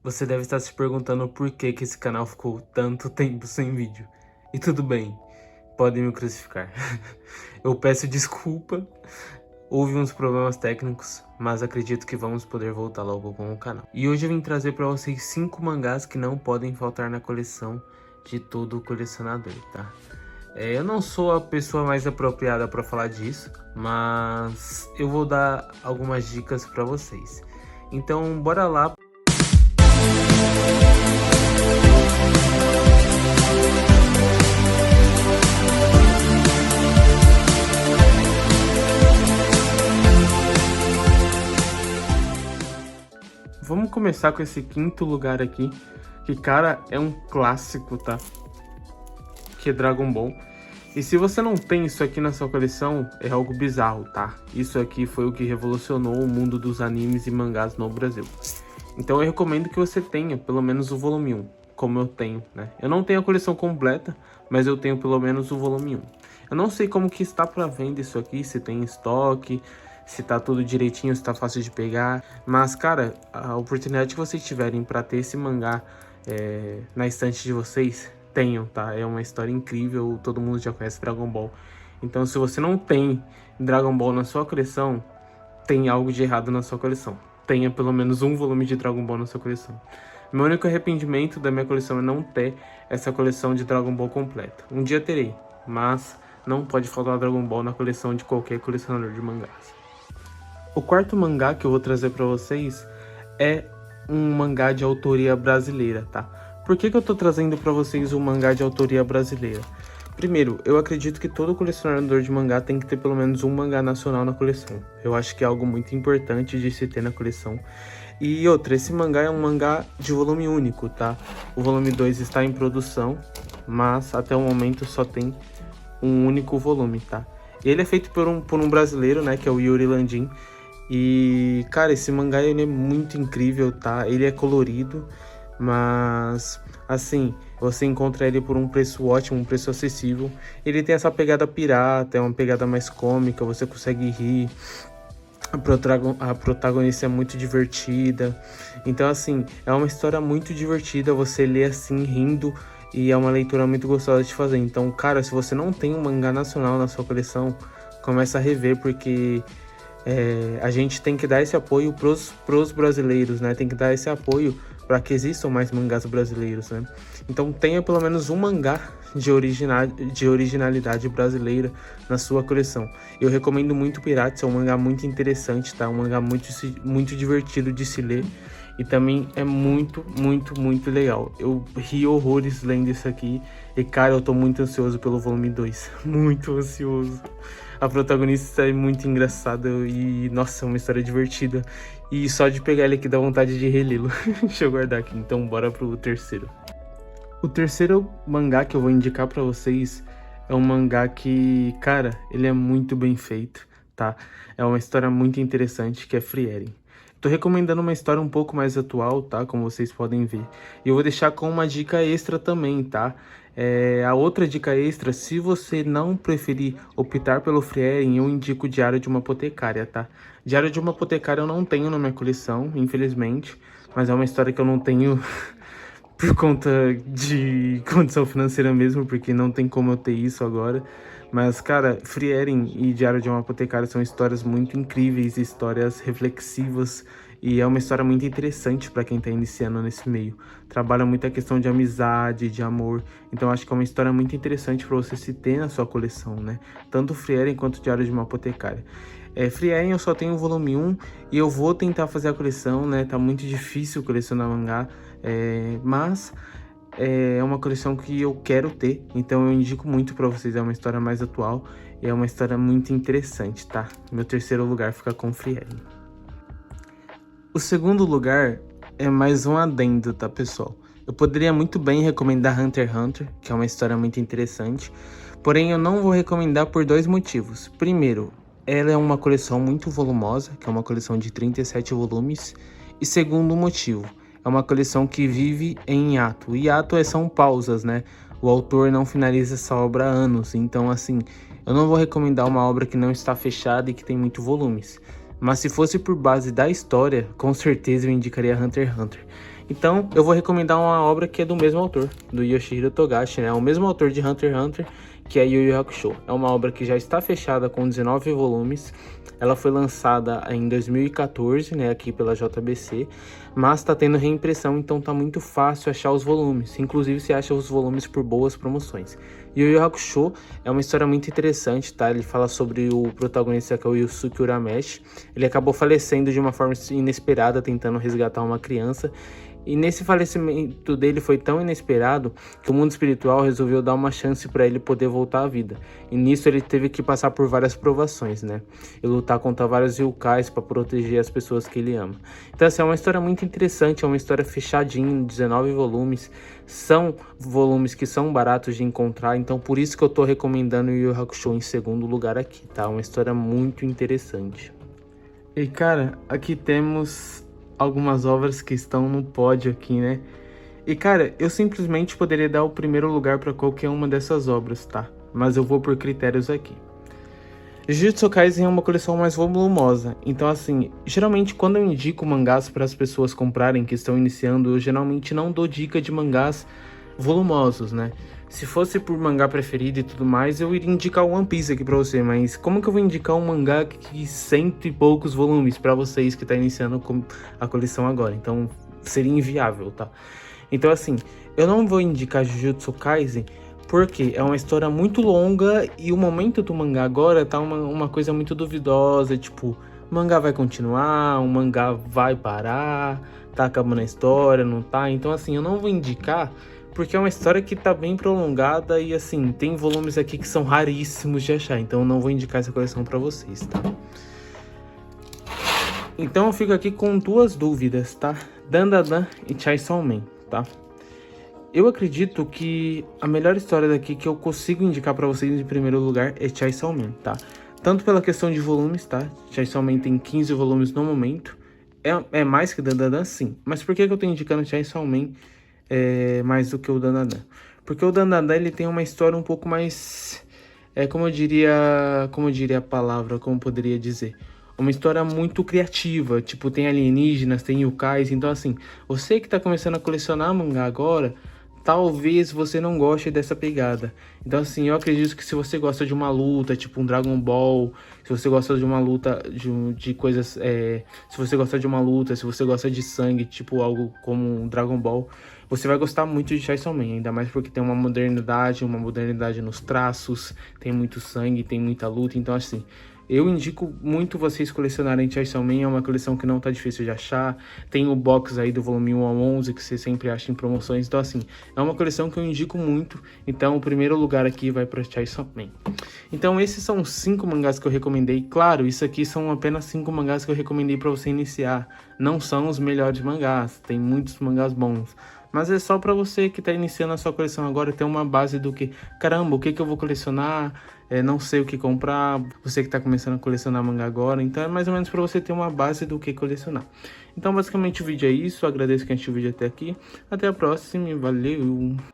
Você deve estar se perguntando por que esse canal ficou tanto tempo sem vídeo. E tudo bem, podem me crucificar. Eu peço desculpa, houve uns problemas técnicos, mas acredito que vamos poder voltar logo com o canal. E hoje eu vim trazer para vocês 5 mangás que não podem faltar na coleção de todo colecionador, tá? Eu não sou a pessoa mais apropriada para falar disso, mas eu vou dar algumas dicas para vocês. Então bora lá. Vamos começar com esse quinto lugar aqui, que, cara, é um clássico, tá? Que é Dragon Ball. E se você não tem isso aqui na sua coleção, é algo bizarro, tá? Isso aqui foi o que revolucionou o mundo dos animes e mangás no Brasil. Então eu recomendo que você tenha pelo menos o volume 1, como eu tenho, né? Eu não tenho a coleção completa, mas eu tenho pelo menos o volume 1. Eu não sei como que está para venda isso aqui, se tem estoque, se tá tudo direitinho, se tá fácil de pegar. Mas, cara, a oportunidade que vocês tiverem para ter esse mangá na estante de vocês, tenham, tá? É uma história incrível, todo mundo já conhece Dragon Ball. Então, se você não tem Dragon Ball na sua coleção, tem algo de errado na sua coleção. Tenha pelo menos um volume de Dragon Ball na sua coleção. Meu único arrependimento da minha coleção é não ter essa coleção de Dragon Ball completa. Um dia terei, mas não pode faltar Dragon Ball na coleção de qualquer colecionador de mangás. O quarto mangá que eu vou trazer pra vocês é um mangá de autoria brasileira, tá? Por que eu tô trazendo pra vocês um mangá de autoria brasileira? Primeiro, eu acredito que todo colecionador de mangá tem que ter pelo menos um mangá nacional na coleção. Eu acho que é algo muito importante de se ter na coleção. E outra, esse mangá é um mangá de volume único, tá? O volume 2 está em produção, mas até o momento só tem um único volume, tá? Ele é feito por um brasileiro, né, que é o Yuri Landim. E, cara, esse mangá ele é muito incrível, tá? Ele é colorido, mas, assim, você encontra ele por um preço ótimo, um preço acessível. Ele tem essa pegada pirata, é uma pegada mais cômica, você consegue rir. A protagonista é muito divertida. Então, assim, é uma história muito divertida, você lê assim, rindo. E é uma leitura muito gostosa de fazer. Então, cara, se você não tem um mangá nacional na sua coleção, começa a rever, porque a gente tem que dar esse apoio pros brasileiros, né? Tem que dar esse apoio para que existam mais mangás brasileiros, né? Então tenha pelo menos um mangá de originalidade brasileira na sua coleção. Eu recomendo muito Pirates, é um mangá muito interessante, tá? Um mangá muito divertido de se ler. E também é muito, muito, muito legal. Eu ri horrores lendo isso aqui. E, cara, eu tô muito ansioso pelo volume 2. Muito ansioso. A protagonista é muito engraçada e, nossa, é uma história divertida. E só de pegar ele aqui dá vontade de relê-lo. Deixa eu guardar aqui. Então, bora pro terceiro. O terceiro mangá que eu vou indicar pra vocês é um mangá que, cara, ele é muito bem feito, tá? É uma história muito interessante, que é Frieren. Tô recomendando uma história um pouco mais atual, tá? Como vocês podem ver. E eu vou deixar com uma dica extra também, tá? A outra dica extra, se você não preferir optar pelo Frieren, eu indico o Diário de uma Apotecária, tá? Diário de uma Apotecária eu não tenho na minha coleção, infelizmente. Mas é uma história que eu não tenho por conta de condição financeira mesmo, porque não tem como eu ter isso agora. Mas, cara, Frieren e Diário de uma Apotecária são histórias muito incríveis, histórias reflexivas, e é uma história muito interessante para quem tá iniciando nesse meio. Trabalha muito a questão de amizade, de amor, então acho que é uma história muito interessante para você se ter na sua coleção, né? Tanto Frieren quanto Diário de uma Apotecária. Frieren eu só tenho o volume 1 e eu vou tentar fazer a coleção, né? Tá muito difícil colecionar mangá, mas é uma coleção que eu quero ter, então eu indico muito pra vocês. É uma história mais atual e é uma história muito interessante, tá? Meu terceiro lugar fica com Frieren. O segundo lugar é mais um adendo, tá, pessoal? Eu poderia muito bem recomendar Hunter x Hunter, que é uma história muito interessante, porém eu não vou recomendar por dois motivos. Primeiro, ela é uma coleção muito volumosa, que é uma coleção de 37 volumes, e segundo motivo, é uma coleção que vive em hiato. Hiato são pausas, né? O autor não finaliza essa obra há anos. Então, assim, eu não vou recomendar uma obra que não está fechada e que tem muitos volumes. Mas se fosse por base da história, com certeza eu indicaria Hunter x Hunter. Então, eu vou recomendar uma obra que é do mesmo autor, do Yoshihiro Togashi, né? O mesmo autor de Hunter x Hunter, que é Yu Yu Hakusho. É uma obra que já está fechada com 19 volumes. Ela foi lançada em 2014, né, aqui pela JBC, mas tá tendo reimpressão, então tá muito fácil achar os volumes. Inclusive, você acha os volumes por boas promoções. Yu Yu Hakusho é uma história muito interessante, tá? Ele fala sobre o protagonista, que é o Yusuke Urameshi. Ele acabou falecendo de uma forma inesperada, tentando resgatar uma criança. E nesse falecimento dele foi tão inesperado que o mundo espiritual resolveu dar uma chance para ele poder voltar à vida. E nisso ele teve que passar por várias provações, né? E lutar contra vários yokais para proteger as pessoas que ele ama. Então, assim, é uma história muito interessante, é uma história fechadinha, 19 volumes. São volumes que são baratos de encontrar, então por isso que eu tô recomendando o Yu Yu Hakusho em segundo lugar aqui, tá? Uma história muito interessante. E, cara, aqui temos algumas obras que estão no pódio aqui, né? E, cara, eu simplesmente poderia dar o primeiro lugar para qualquer uma dessas obras, tá? Mas eu vou por critérios aqui. Jujutsu Kaisen é uma coleção mais volumosa, então assim, geralmente quando eu indico mangás para as pessoas comprarem que estão iniciando, eu geralmente não dou dica de mangás volumosos, né? Se fosse por mangá preferido e tudo mais, eu iria indicar o One Piece aqui pra você, mas como que eu vou indicar um mangá que 100 e poucos volumes pra vocês que tá iniciando a coleção agora? Então seria inviável, tá? Então assim, eu não vou indicar Jujutsu Kaisen porque é uma história muito longa e o momento do mangá agora tá uma coisa muito duvidosa, tipo, o mangá vai continuar, o mangá vai parar, tá acabando a história, não tá? Então assim, eu não vou indicar porque é uma história que tá bem prolongada e assim, tem volumes aqui que são raríssimos de achar, então eu não vou indicar essa coleção pra vocês, tá? Então eu fico aqui com duas dúvidas, tá? Dandadan e Chainsaw Man, tá? Eu acredito que a melhor história daqui que eu consigo indicar pra vocês em primeiro lugar é Chainsaw Man, tá? Tanto pela questão de volumes, tá? Chainsaw Man tem 15 volumes no momento. É mais que Dandadan, sim. Mas por que eu tô indicando Chainsaw Man mais do que o Dandadan? Porque o Dandadan, ele tem uma história um pouco mais... como eu diria a palavra, como poderia dizer? Uma história muito criativa, tipo, tem alienígenas, tem yokais, então assim, você que tá começando a colecionar mangá agora, talvez você não goste dessa pegada. Então assim, eu acredito que se você gosta de uma luta, tipo um Dragon Ball, se você gosta de uma luta, de coisas, se você gosta de uma luta, se você gosta de sangue, tipo algo como um Dragon Ball, você vai gostar muito de Chainsaw Man, ainda mais porque tem uma modernidade nos traços, tem muito sangue, tem muita luta, então assim... Eu indico muito vocês colecionarem Chainsaw Man, é uma coleção que não tá difícil de achar. Tem o box aí do volume 1 ao 11, que você sempre acha em promoções. Então assim, é uma coleção que eu indico muito. Então o primeiro lugar aqui vai para Chainsaw Man. Então esses são os 5 mangás que eu recomendei. Claro, isso aqui são apenas 5 mangás que eu recomendei para você iniciar. Não são os melhores mangás, tem muitos mangás bons. Mas é só para você que tá iniciando a sua coleção agora ter uma base do que, caramba, o que eu vou colecionar, não sei o que comprar, você que tá começando a colecionar mangá agora, então é mais ou menos para você ter uma base do que colecionar. Então basicamente o vídeo é isso, eu agradeço quem assistiu o vídeo até aqui, até a próxima e valeu!